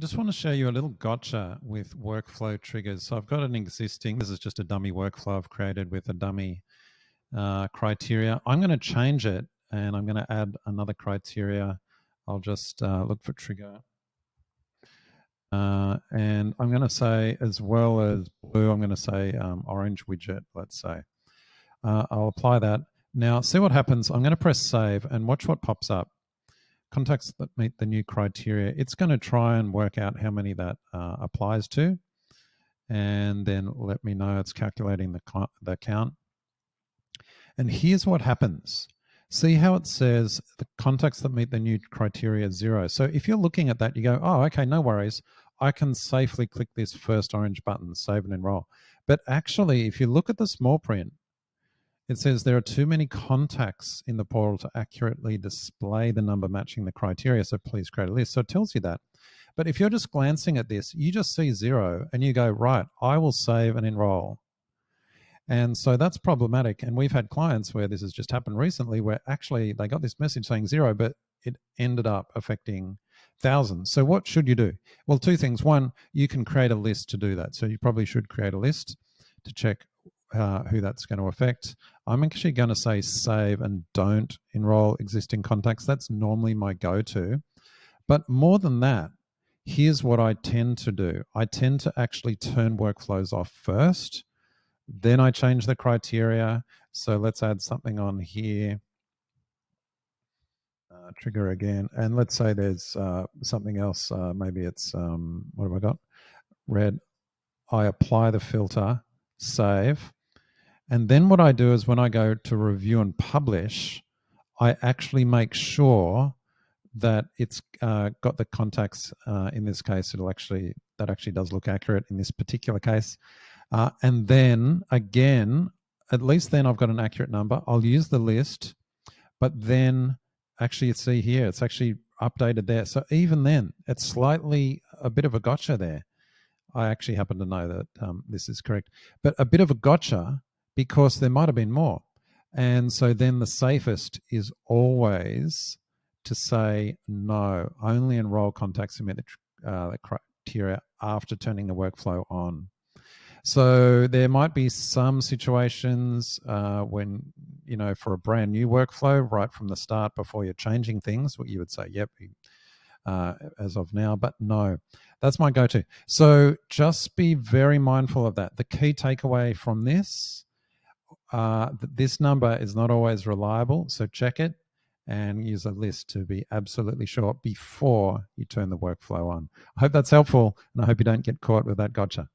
Just want to show you a little gotcha with workflow triggers. So I've got an existing, this is just a dummy workflow I've created with a dummy criteria. I'm going to change it and I'm going to add another criteria. I'll just look for trigger. And I'm going to say, as well as blue, I'm going to say orange widget, let's say. I'll apply that. Now, see what happens. I'm going to press save and watch what pops up. Contacts that meet the new criteria. It's going to try and work out how many that applies to, and then let me know it's calculating the count. And here's what happens. See how it says the contacts that meet the new criteria 0. So if you're looking at that, you go, oh, okay, no worries. I can safely click this first orange button, save and enroll. But actually, if you look at the small print, it says there are too many contacts in the portal to accurately display the number matching the criteria, so please create a list. So it tells you that. But if you're just glancing at this, you just see 0 and you go, right, I will save and enroll. And so that's problematic. And we've had clients where this has just happened recently where actually they got this message saying 0, but it ended up affecting thousands. So what should you do? Well, two things. One, you can create a list to do that. So you probably should create a list to check who that's going to affect. I'm actually going to say save and don't enroll existing contacts. That's normally my go-to. But more than that, here's what I tend to do. I tend to actually turn workflows off first. Then I change the criteria. So let's add something on here. Trigger again. And let's say there's something else. Maybe it's, what have I got? Red. I apply the filter, save. And then what I do is when I go to review and publish, I actually make sure that it's got the contacts. In this case, that actually does look accurate in this particular case. And then again, at least then I've got an accurate number. I'll use the list, but then actually you see here, it's actually updated there. So even then, it's slightly a bit of a gotcha there. I actually happen to know that this is correct, but a bit of a gotcha because there might have been more. And so then the safest is always to say no, only enroll contacts who meet the criteria after turning the workflow on. So there might be some situations when, for a brand new workflow right from the start before you're changing things, what you would say, yep, as of now, but no, that's my go-to. So just be very mindful of that. The key takeaway from this, this number is not always reliable, so check it and use a list to be absolutely sure before you turn the workflow on. I hope that's helpful, and I hope you don't get caught with that gotcha.